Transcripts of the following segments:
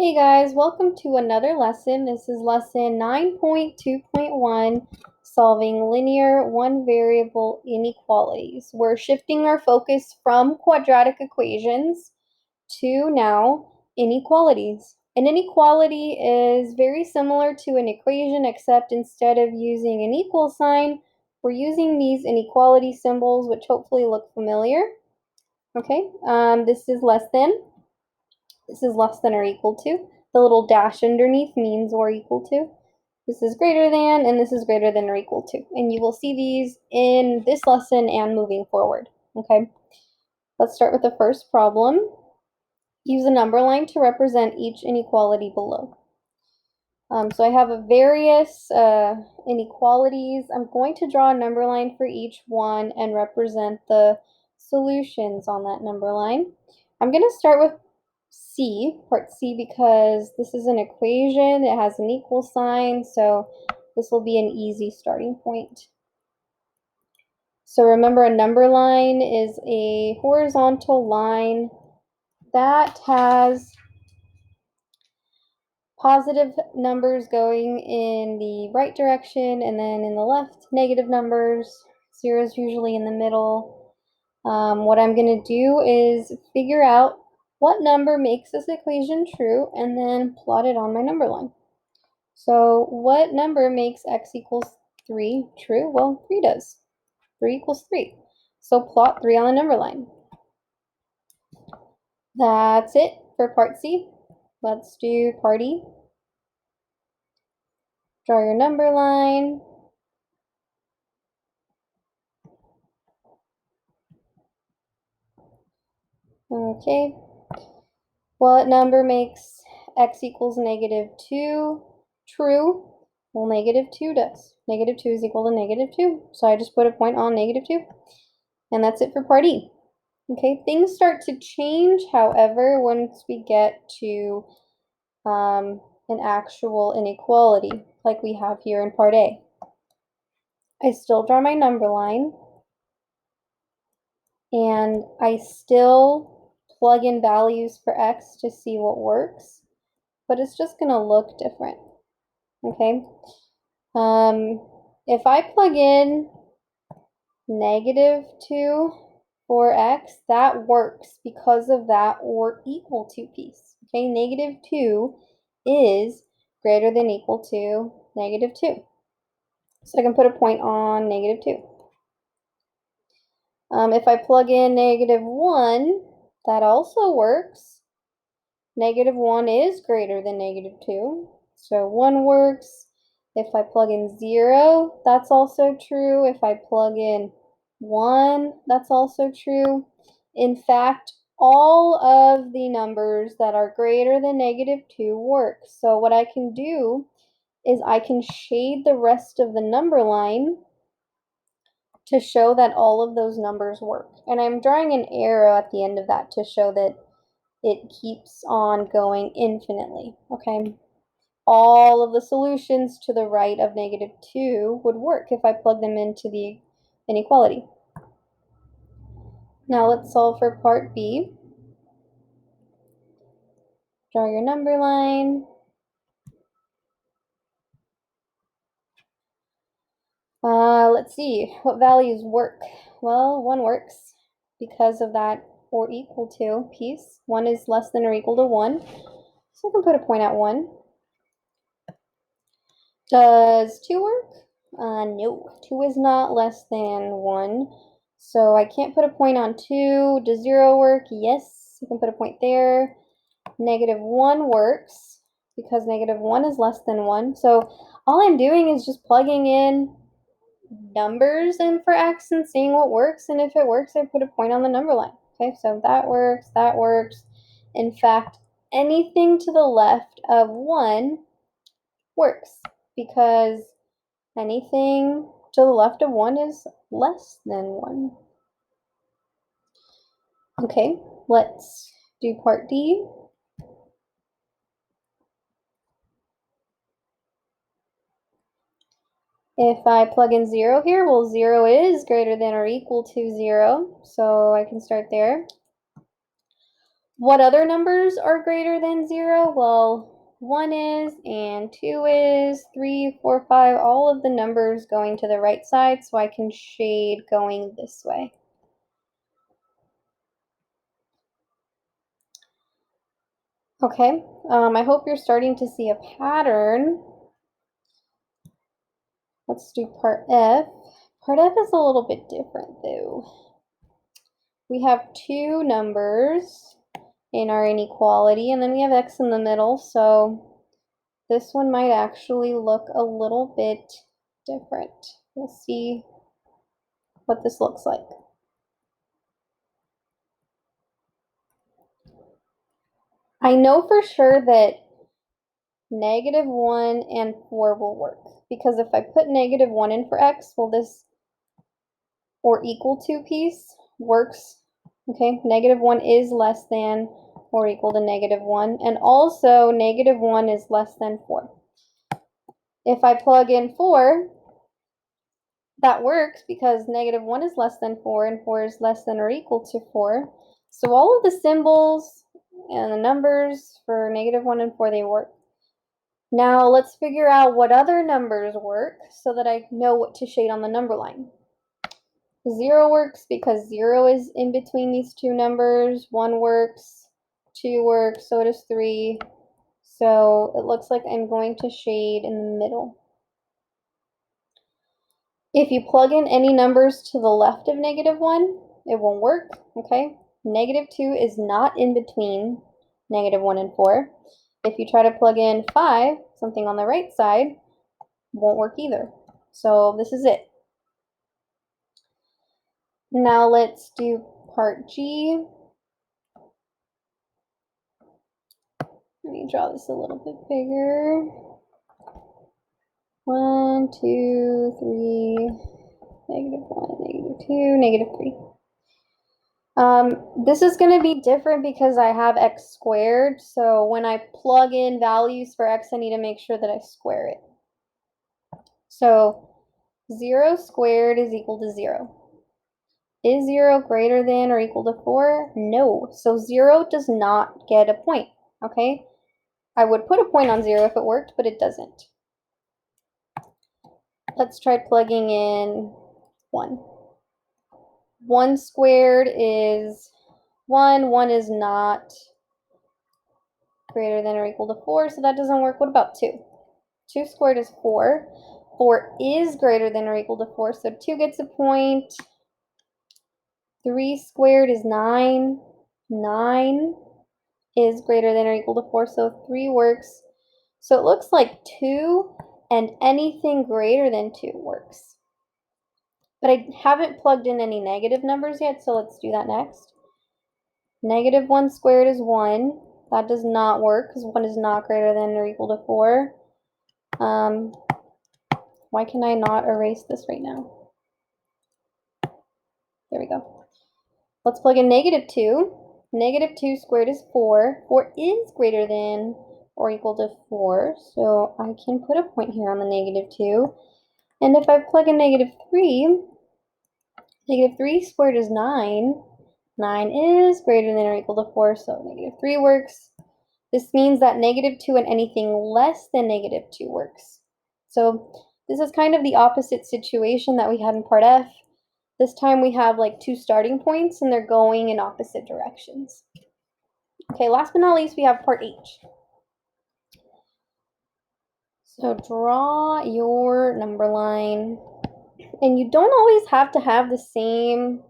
Hey guys, welcome to another lesson. This is lesson 9.2.1, solving linear one variable inequalities. We're shifting our focus from quadratic equations to now inequalities. An inequality is very similar to an equation, except instead of using an equal sign, we're using these inequality symbols, which hopefully look familiar. Okay, this is less than. This is less than or equal to. The little dash underneath means or equal to. This is greater than, and this is greater than or equal to. And you will see these in this lesson and moving forward. Okay, let's start with the first problem. Use a number line to represent each inequality below. So I have various inequalities. I'm going to draw a number line for each one and represent the solutions on that number line. I'm going to start with part C, because this is an equation. It has an equal sign, so this will be an easy starting point. So remember, a number line is a horizontal line that has positive numbers going in the right direction, and then in the left, negative numbers. Zero is usually in the middle. What I'm going to do is figure out what number makes this equation true and then plot it on my number line. So what number makes x equals 3 true? Well, 3 does. 3 equals 3. So plot 3 on the number line. That's it for part C. Let's do part E. Draw your number line. Okay. What number makes x equals -2 true? Well, -2 does. -2 is equal to -2. So I just put a point on -2. And that's it for part E. Okay, things start to change, however, once we get to an actual inequality, like we have here in part A. I still draw my number line, and I still plug in values for x to see what works, but it's just going to look different. Okay, if I plug in -2 for x, that works because of that or equal to piece. Okay, -2 is greater than equal to -2. So I can put a point on -2. If I plug in -1, that also works. -1 is greater than -2, so 1 works. If I plug in 0, that's also true. If I plug in 1, that's also true. In fact, all of the numbers that are greater than -2 work. So what I can do is I can shade the rest of the number line to show that all of those numbers work. And I'm drawing an arrow at the end of that to show that it keeps on going infinitely. Okay, all of the solutions to the right of -2 would work if I plug them into the inequality. Now let's solve for part B. Draw your number line. Let's see, what values work? Well, 1 works because of that or equal to piece. 1 is less than or equal to 1, so I can put a point at 1. Does 2 work? No, 2 is not less than 1, so I can't put a point on 2. Does 0 work? Yes, you can put a point there. -1 works because -1 is less than 1. So all I'm doing is just plugging in numbers in for x and seeing what works, and if it works, I put a point on the number line. Okay, so that works, that works. In fact, anything to the left of 1 works, because anything to the left of 1 is less than 1. Okay, let's do part D. If I plug in 0 here, well, 0 is greater than or equal to 0, so I can start there. What other numbers are greater than 0? Well, 1 is, and 2 is, 3, 4, 5, all of the numbers going to the right side, so I can shade going this way. Okay, I hope you're starting to see a pattern. Let's do part F. Part F is a little bit different though. We have two numbers in our inequality, and then we have x in the middle, so this one might actually look a little bit different. We'll see what this looks like. I know for sure that -1 and 4 will work, because if I put -1 in for x, well, this or equal to piece works. Okay, -1 is less than or equal to -1, and also -1 is less than 4. If I plug in 4, that works because -1 is less than 4 and 4 is less than or equal to 4. So all of the symbols and the numbers for -1 and 4, they work. Now let's figure out what other numbers work so that I know what to shade on the number line. 0 works because 0 is in between these two numbers. 1 works, 2 works, so does 3. So it looks like I'm going to shade in the middle. If you plug in any numbers to the left of -1, it won't work, okay? -2 is not in between -1 and 4. If you try to plug in 5, something on the right side, won't work either. So this is it. Now let's do part G. Let me draw this a little bit bigger. 1, 2, 3, -1, -2, -3. This is going to be different because I have x squared, so when I plug in values for x, I need to make sure that I square it. So 0 squared is equal to 0. Is 0 greater than or equal to 4? No. So 0 does not get a point, okay? I would put a point on 0 if it worked, but it doesn't. Let's try plugging in 1. 1 squared is 1. 1 is not greater than or equal to 4, so that doesn't work. What about 2? 2 squared is 4. 4 is greater than or equal to 4, so 2 gets a point. 3 squared is 9. 9 is greater than or equal to 4, so 3 works. So it looks like 2 and anything greater than 2 works. But I haven't plugged in any negative numbers yet, so let's do that next. -1 squared is 1. That does not work because 1 is not greater than or equal to 4. Why can I not erase this right now? There we go. Let's plug in -2. -2 squared is 4. 4 is greater than or equal to 4, so I can put a point here on the -2. And if I plug in -3, -3 squared is 9. 9 is greater than or equal to 4, so -3 works. This means that -2 and anything less than -2 works. So this is kind of the opposite situation that we had in part F. This time we have like two starting points and they're going in opposite directions. Okay, last but not least, we have part H. So draw your number line. And you don't always have to have the same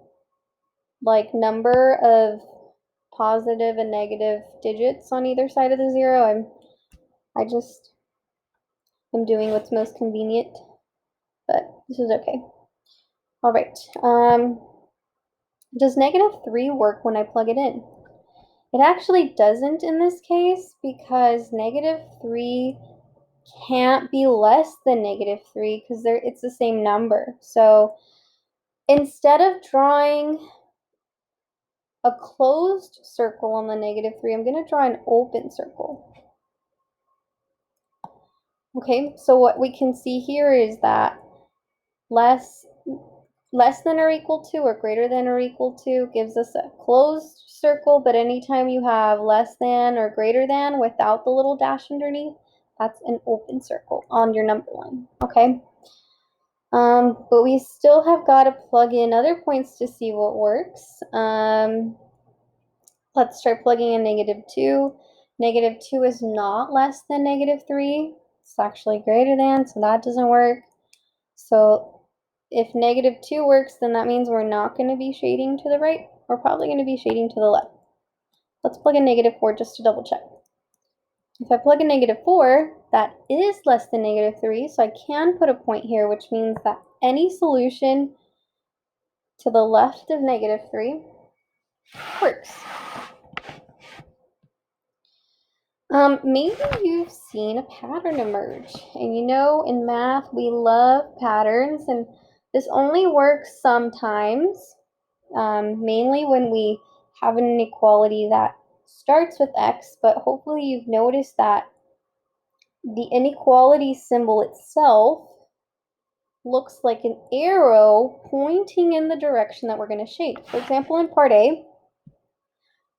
like number of positive and negative digits on either side of the 0. I'm doing what's most convenient, but this is okay. All right. Does -3 work when I plug it in? It actually doesn't in this case because -3 can't be less than -3 because it's the same number. So instead of drawing a closed circle on the -3, I'm going to draw an open circle. Okay, so what we can see here is that less less than or equal to or greater than or equal to gives us a closed circle, but anytime you have less than or greater than without the little dash underneath, that's an open circle on your number line, okay? But we still have got to plug in other points to see what works. Let's try plugging in -2. -2 is not less than -3. It's actually greater than, so that doesn't work. So if -2 works, then that means we're not going to be shading to the right. We're probably going to be shading to the left. Let's plug in -4 just to double check. If I plug in -4, that is less than -3, so I can put a point here, which means that any solution to the left of -3 works. Maybe you've seen a pattern emerge, and you know in math we love patterns, and this only works sometimes, mainly when we have an inequality that starts with x, but hopefully you've noticed that the inequality symbol itself looks like an arrow pointing in the direction that we're going to shade. For example, in part A,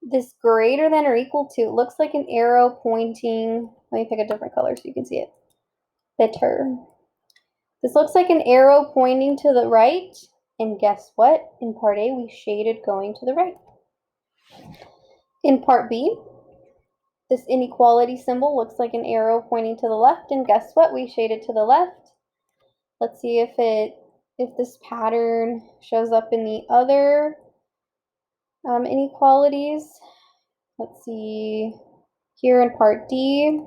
this greater than or equal to looks like an arrow pointing, let me pick a different color so you can see it better. This looks like an arrow pointing to the right, and guess what? In part A, we shaded going to the right. In part B, this inequality symbol looks like an arrow pointing to the left, and guess what? We shaded to the left. Let's see if this pattern shows up in the other inequalities. Let's see here in part D,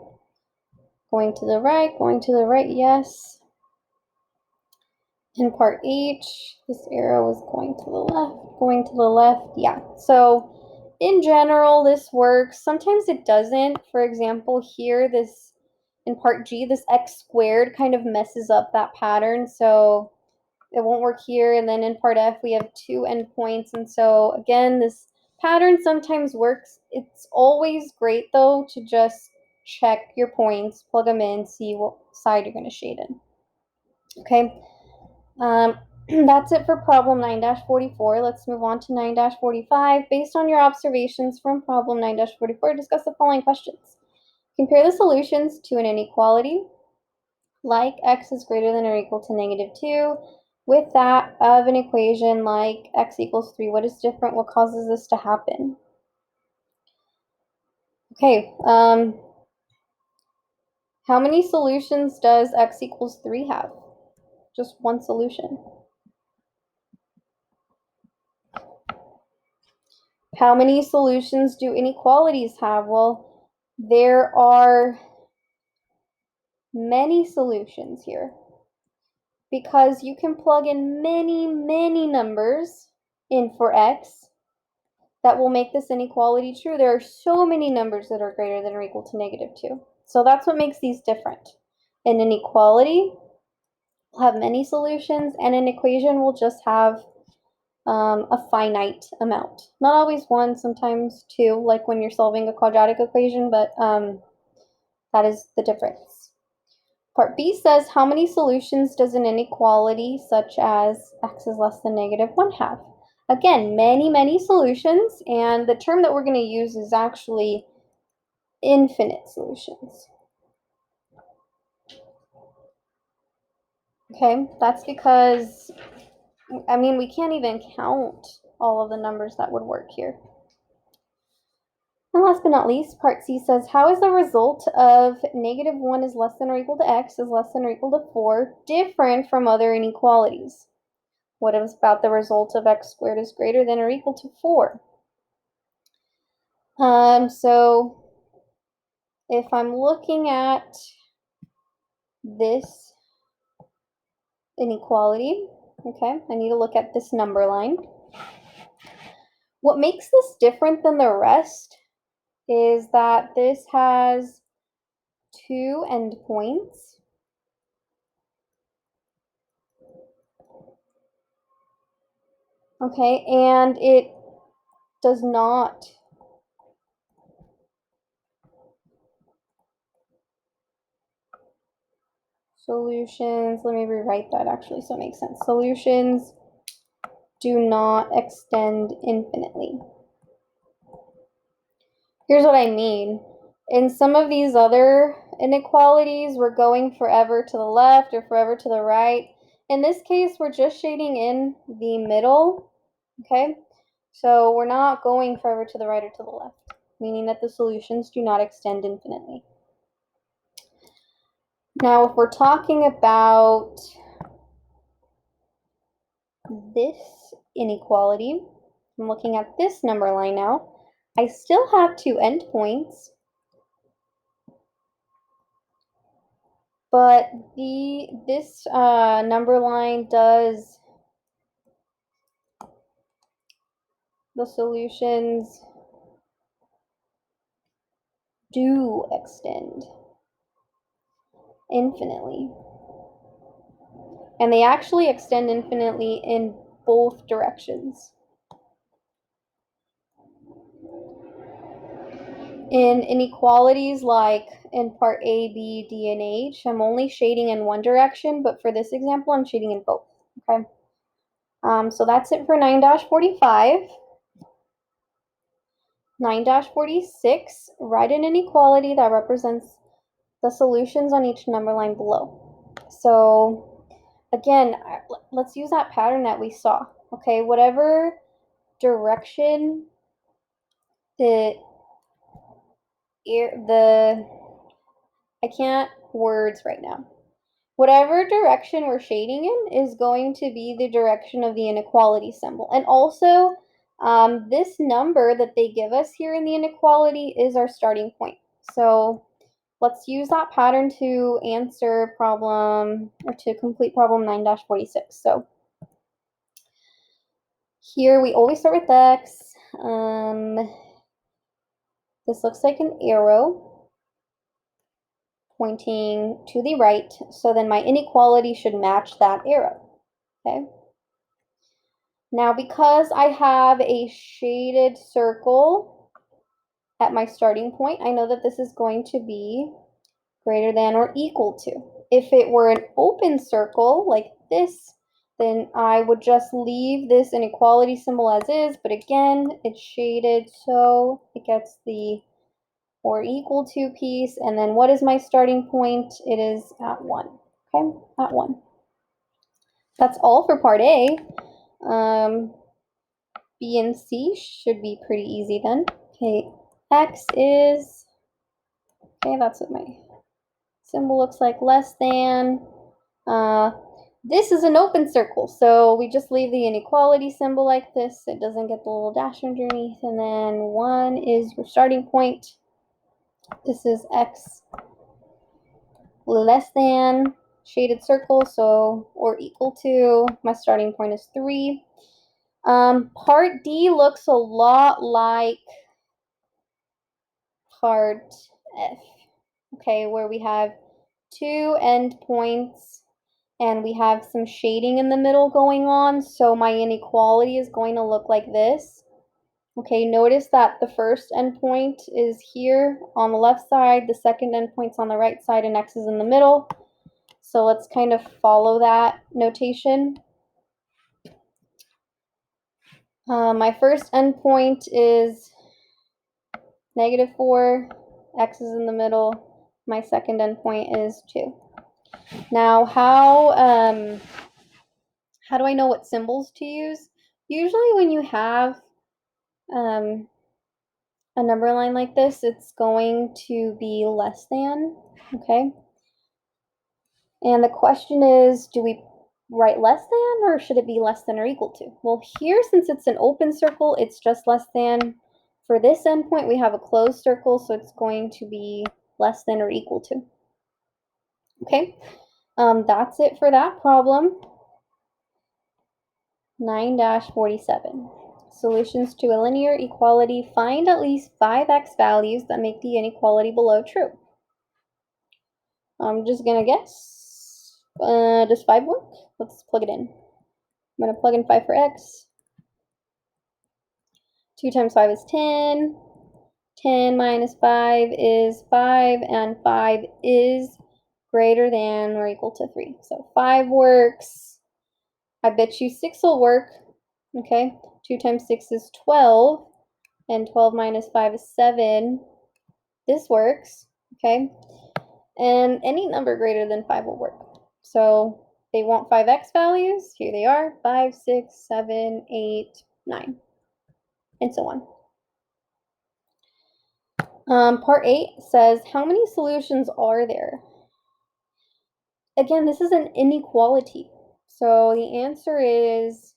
going to the right, yes. In part H, this arrow is going to the left, yeah. So in general, this works. Sometimes it doesn't. For example, here, this in part G, this x squared kind of messes up that pattern, so it won't work here. And then in part F, we have 2 endpoints, and so again, this pattern sometimes works. It's always great, though, to just check your points, plug them in, see what side you're going to shade in. Okay. That's it for problem 9-44. Let's move on to 9-45. Based on your observations from problem 9-44, discuss the following questions. Compare the solutions to an inequality like x is greater than or equal to -2 with that of an equation like x equals 3. What is different? What causes this to happen? Okay, how many solutions does x equals 3 have? Just one solution. How many solutions do inequalities have? Well, there are many solutions here because you can plug in many numbers in for x that will make this inequality true. There are so many numbers that are greater than or equal to -2. So that's what makes these different. An inequality will have many solutions, and an equation will just have a finite amount. Not always one, sometimes two, like when you're solving a quadratic equation, but that is the difference. Part B says, how many solutions does an inequality such as x is less than -1 have? Again, many solutions, and the term that we're going to use is actually infinite solutions. Okay, that's because, I mean, we can't even count all of the numbers that would work here. And last but not least, part C says, how is the result of -1 is less than or equal to x is less than or equal to 4 different from other inequalities? What is about the result of x squared is greater than or equal to 4? So if I'm looking at this inequality, okay, I need to look at this number line. What makes this different than the rest is that this has 2 endpoints. Okay, and it does not solutions, let me rewrite that actually so it makes sense. Solutions do not extend infinitely. Here's what I mean. In some of these other inequalities, we're going forever to the left or forever to the right. In this case, we're just shading in the middle, okay? So we're not going forever to the right or to the left, meaning that the solutions do not extend infinitely. Now, if we're talking about this inequality, I'm looking at this number line now, I still have two endpoints, but this number line does, the solutions do extend infinitely. And they actually extend infinitely in both directions. In inequalities like in part A, B, D, and H, I'm only shading in one direction, but for this example, I'm shading in both, okay? So that's it for 9-45. 9-46, write an inequality that represents the solutions on each number line below. So again, let's use that pattern that we saw, okay? Whatever direction I can't words right now. Whatever direction we're shading in is going to be the direction of the inequality symbol. And also, this number that they give us here in the inequality is our starting point. So let's use that pattern to answer problem, or to complete problem 9-46. So here we always start with x. This looks like an arrow pointing to the right, so then my inequality should match that arrow, okay? Now, because I have a shaded circle at my starting point, I know that this is going to be greater than or equal to. If it were an open circle like this, then I would just leave this inequality symbol as is, but again, it's shaded, so it gets the or equal to piece, and then what is my starting point? It is at 1, okay, at 1. That's all for part A. B and C should be pretty easy then. Okay, X is, okay, that's what my symbol looks like, less than. This is an open circle, so we just leave the inequality symbol like this. It doesn't get the little dash underneath, and then 1 is your starting point. This is X less than, shaded circle, so, or equal to, my starting point is 3. Part D looks a lot like part F, okay, where we have two endpoints and we have some shading in the middle going on, so my inequality is going to look like this. Okay, notice that the first endpoint is here on the left side, the second endpoint's on the right side, and X is in the middle. So let's kind of follow that notation. My first endpoint is -4, X is in the middle. My second endpoint is 2. Now, how do I know what symbols to use? Usually when you have a number line like this, it's going to be less than, okay? And the question is, do we write less than, or should it be less than or equal to? Well, here, since it's an open circle, it's just less than. For this endpoint, we have a closed circle, so it's going to be less than or equal to. Okay, that's it for that problem. 9-47. Solutions to a linear equality. Find at least 5 x values that make the inequality below true. I'm just gonna guess. Does 5 work? Let's plug it in. I'm gonna plug in 5 for x. 2 times 5 is 10. 10 minus 5 is 5, and 5 is greater than or equal to 3. So 5 works. I bet you 6 will work. Okay, 2 times 6 is 12, and 12 minus 5 is 7. This works, okay? And any number greater than 5 will work. So they want 5x values. Here they are, 5, 6, 7, 8, 9, and so on. Part 8 says, how many solutions are there? Again, this is an inequality. So the answer is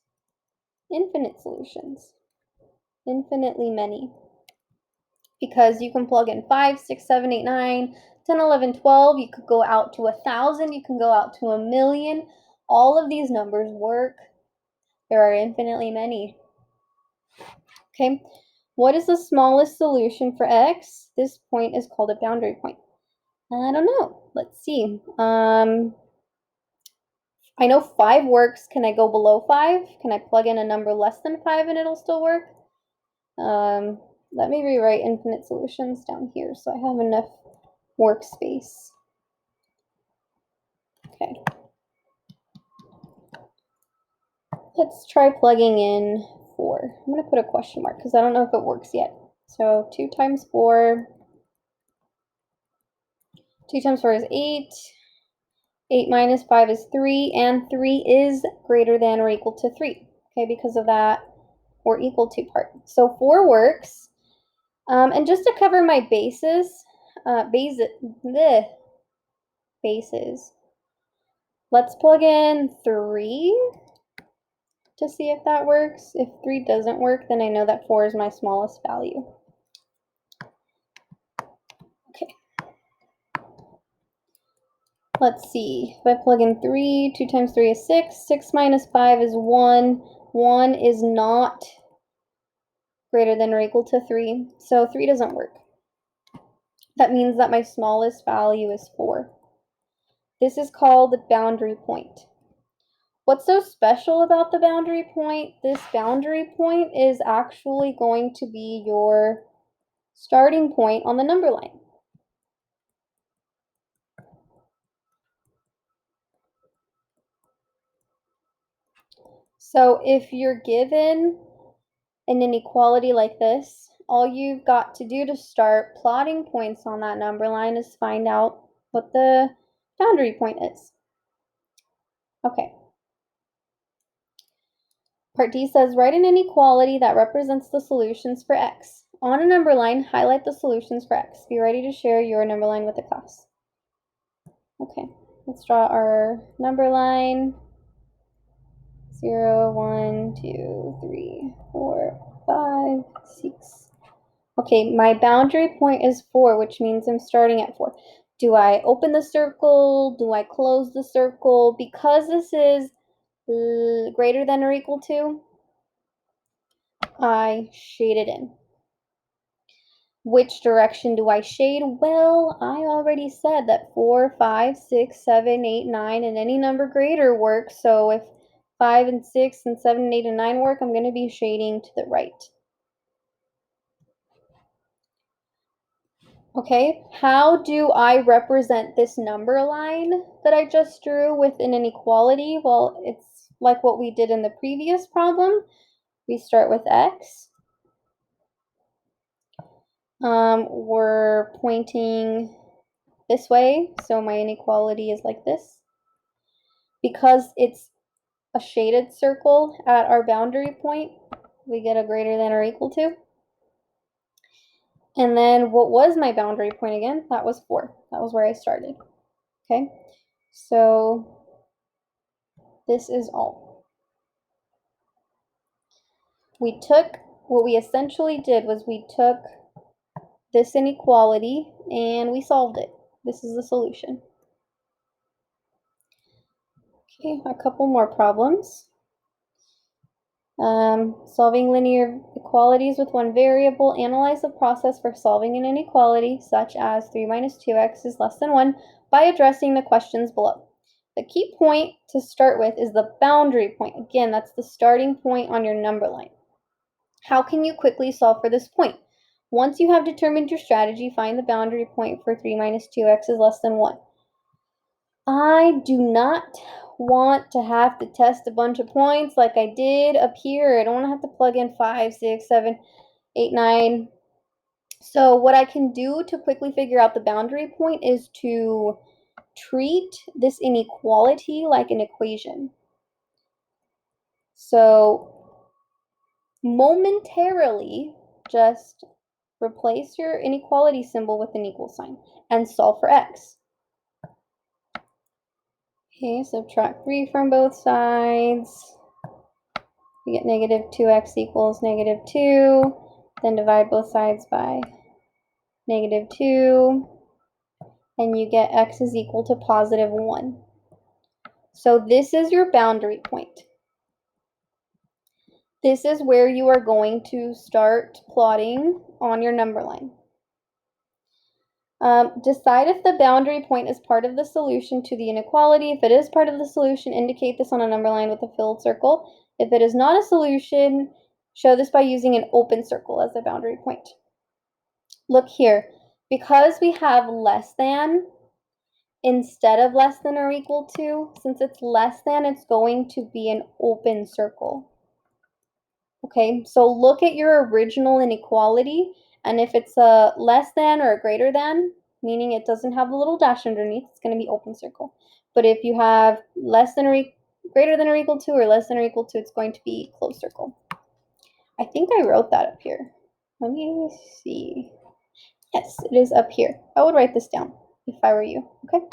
infinite solutions, infinitely many. Because you can plug in 5, 6, 7, 8, 9, 10, 11, 12. You could go out to 1,000. You can go out to 1,000,000. All of these numbers work. There are infinitely many. Okay, what is the smallest solution for x? This point is called a boundary point. I don't know. Let's see. I know 5 works. Can I go below 5? Can I plug in a number less than 5 and it'll still work? Let me rewrite infinite solutions down here so I have enough workspace. Okay. Let's try plugging in 4. I'm going to put a question mark because I don't know if it works yet. So 2 times 4. 2 times 4 is 8. 8 minus 5 is 3, and 3 is greater than or equal to 3. Okay, because of that or equal to part. So 4 works. And just to cover my bases, let's plug in 3 to see if that works. If 3 doesn't work, then I know that 4 is my smallest value. Okay. Let's see. If I plug in 3, 2 times 3 is 6. 6 minus 5 is 1. 1 is not greater than or equal to 3. So 3 doesn't work. That means that my smallest value is 4. This is called the boundary point. What's so special about the boundary point? This boundary point is actually going to be your starting point on the number line. So if you're given an inequality like this, all you've got to do to start plotting points on that number line is find out what the boundary point is. Okay. Part D says, write an inequality that represents the solutions for x. On a number line, highlight the solutions for x. Be ready to share your number line with the class. Okay, let's draw our number line. 0, 1, 2, 3, 4, 5, 6. Okay, my boundary point is 4, which means I'm starting at 4. Do I open the circle? Do I close the circle? Because this is greater than or equal to, I shade it in. Which direction do I shade? Well, I already said that 4, 5, 6, 7, 8, 9, and any number greater works. So if 5 and 6 and 7, 8, and 9 work, I'm going to be shading to the right. Okay, how do I represent this number line that I just drew with an inequality? Well, it's like what we did in the previous problem. We start with x. We're pointing this way, so my inequality is like this. Because it's a shaded circle at our boundary point, we get a greater than or equal to. And then what was my boundary point again? That was 4. That was where I started. Okay, so this is all. What we essentially did was we took this inequality and we solved it. This is the solution. Okay, a couple more problems. Solving linear equalities with one variable. Analyze the process for solving an inequality, such as 3 minus 2x is less than 1, by addressing the questions below. The key point to start with is the boundary point. Again, that's the starting point on your number line. How can you quickly solve for this point? Once you have determined your strategy, find the boundary point for 3 minus 2x is less than 1. I do not want to have to test a bunch of points like I did up here. I don't want to have to plug in 5, 6, 7, 8, 9. So what I can do to quickly figure out the boundary point is to treat this inequality like an equation. So momentarily, just replace your inequality symbol with an equal sign and solve for x. Okay, subtract 3 from both sides. You get negative 2x equals negative 2. Then divide both sides by negative 2. And you get x is equal to positive 1. So this is your boundary point. This is where you are going to start plotting on your number line. Decide if the boundary point is part of the solution to the inequality. If it is part of the solution, indicate this on a number line with a filled circle. If it is not a solution, show this by using an open circle as a boundary point. Look here, because we have less than instead of less than or equal to, since it's less than, it's going to be an open circle. Okay, so look at your original inequality, and if it's a less than or a greater than, meaning it doesn't have a little dash underneath, it's going to be open circle. But if you have less than or greater than or equal to, or less than or equal to, it's going to be closed circle. I think I wrote that up here. Let me see. Yes, it is up here. I would write this down if I were you, okay?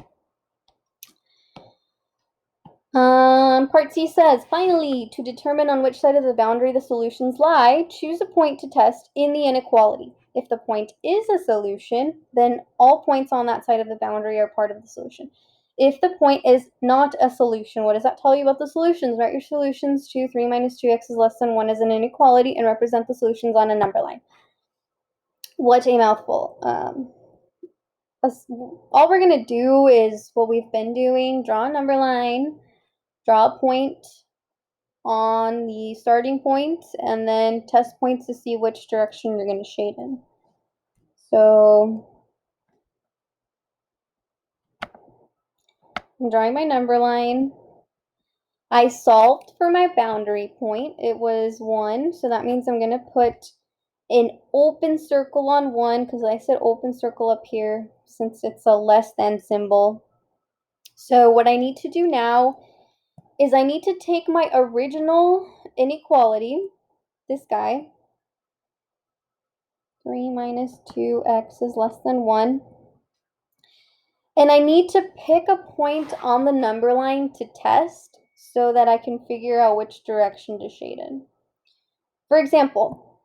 Part C says, finally, to determine on which side of the boundary the solutions lie, choose a point to test in the inequality. If the point is a solution, then all points on that side of the boundary are part of the solution. If the point is not a solution, what does that tell you about the solutions? Write your solutions. 2, 3 minus 2x is less than 1 is an inequality, and represent the solutions on a number line. What a mouthful. All we're going to do is what we've been doing, draw a number line, draw a point on the starting point, and then test points to see which direction you're going to shade in. So I'm drawing my number line. I solved for my boundary point. It was 1, so that means I'm going to put an open circle on 1, because I said open circle up here since it's a less than symbol. So what I need to do now is I need to take my original inequality, this guy, 3 minus 2x is less than 1. And I need to pick a point on the number line to test so that I can figure out which direction to shade in. For example,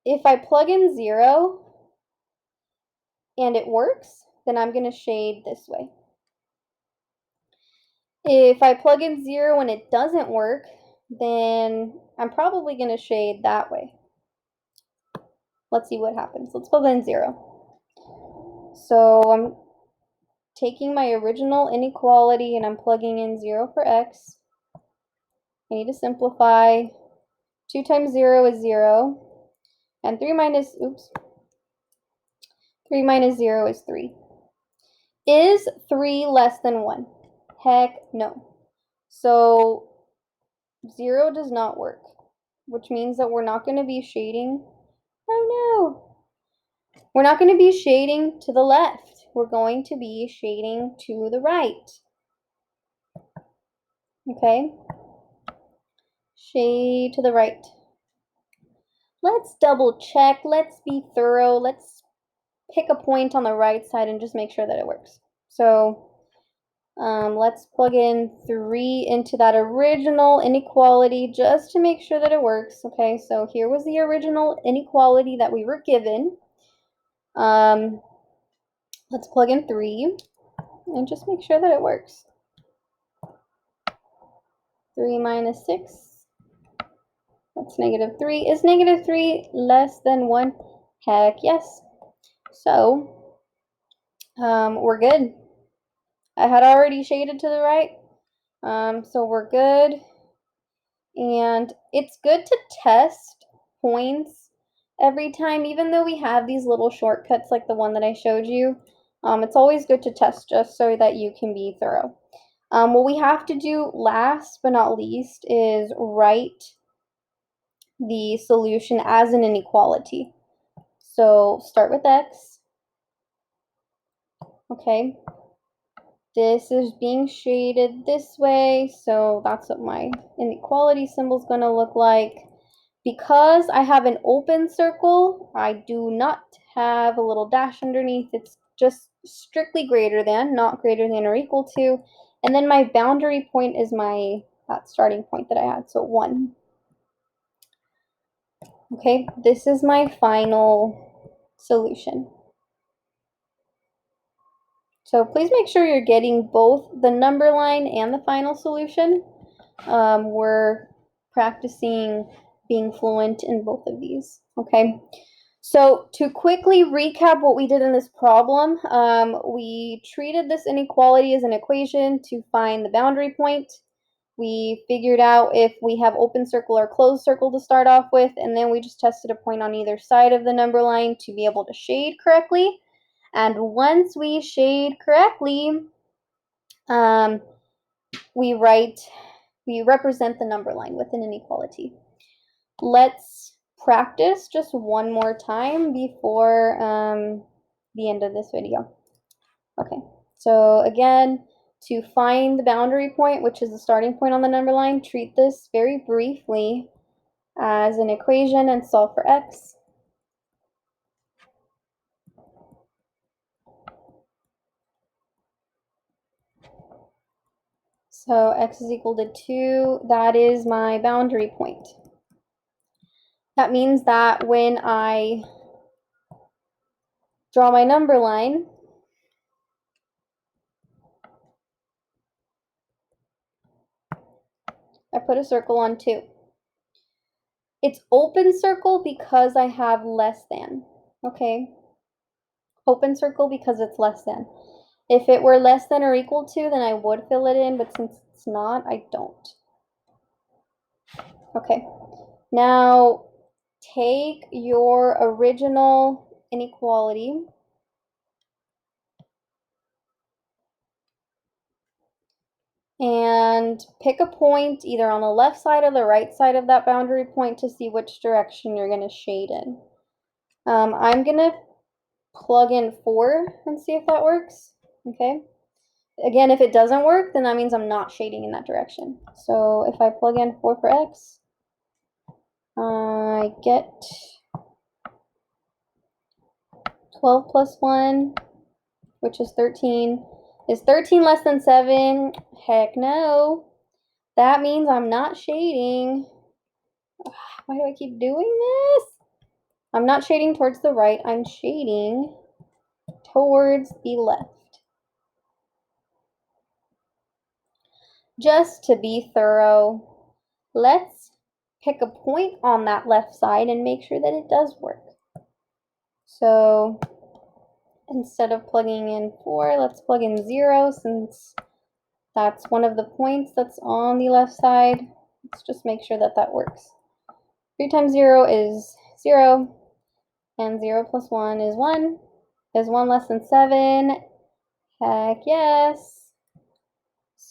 if I plug in 0 and it works, then I'm going to shade this way. If I plug in 0 and it doesn't work, then I'm probably going to shade that way. Let's see what happens. Let's plug in 0. So I'm taking my original inequality and I'm plugging in 0 for x. I need to simplify. 2 times 0 is 0. And 3 minus 0 is 3. Is 3 less than 1? Heck no. So 0 does not work, which means that we're not going to be shading. Oh no. We're not going to be shading to the left. We're going to be shading to the right. Okay? Shade to the right. Let's double check. Let's be thorough. Let's pick a point on the right side and just make sure that it works. So let's plug in 3 into that original inequality just to make sure that it works. Okay, so here was the original inequality that we were given. Let's plug in 3 and just make sure that it works. 3 minus 6, that's negative 3. Is negative 3 less than 1? Heck yes. So we're good. I had already shaded to the right, so we're good. And it's good to test points every time, even though we have these little shortcuts like the one that I showed you. It's always good to test just so that you can be thorough. What we have to do last but not least is write the solution as an inequality. So start with x. Okay. This is being shaded this way, so that's what my inequality symbol is going to look like. Because I have an open circle, I do not have a little dash underneath. It's just strictly greater than, not greater than or equal to. And then my boundary point is that starting point that I had, so 1. Okay, this is my final solution. So please make sure you're getting both the number line and the final solution. We're practicing being fluent in both of these, okay? So to quickly recap what we did in this problem, we treated this inequality as an equation to find the boundary point. We figured out if we have open circle or closed circle to start off with, and then we just tested a point on either side of the number line to be able to shade correctly. And once we shade correctly, we represent the number line with an inequality. Let's practice just one more time before the end of this video. Okay, so again, to find the boundary point, which is the starting point on the number line, treat this very briefly as an equation and solve for x. So x is equal to 2, that is my boundary point. That means that when I draw my number line, I put a circle on 2. It's open circle because I have less than, okay? Open circle because it's less than. If it were less than or equal to, then I would fill it in, but since it's not, I don't. Okay, now take your original inequality and pick a point either on the left side or the right side of that boundary point to see which direction you're going to shade in. I'm going to plug in 4 and see if that works. Okay. Again, if it doesn't work, then that means I'm not shading in that direction. So if I plug in 4 for x, I get 12 plus 1, which is 13. Is 13 less than 7? Heck no. That means I'm not shading. Why do I keep doing this? I'm not shading towards the right. I'm shading towards the left. Just to be thorough, let's pick a point on that left side and make sure that it does work. So instead of plugging in 4, let's plug in 0 since that's one of the points that's on the left side. Let's just make sure that that works. 3 times 0 is 0, and 0 plus 1 is 1. Is 1 less than 7? Heck yes.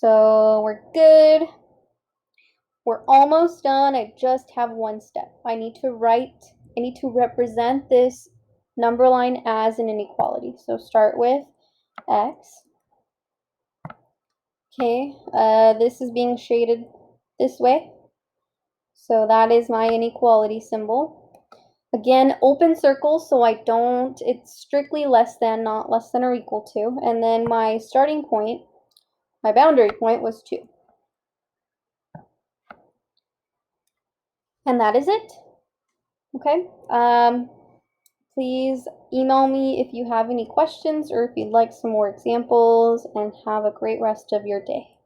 So we're good. We're almost done. I just have one step. I need to represent this number line as an inequality. So start with x. Okay, this is being shaded this way. So that is my inequality symbol. Again, open circle, so it's strictly less than, not less than or equal to. And then my starting point, my boundary point was 2. And that is it. Okay. Please email me if you have any questions or if you'd like some more examples, and have a great rest of your day.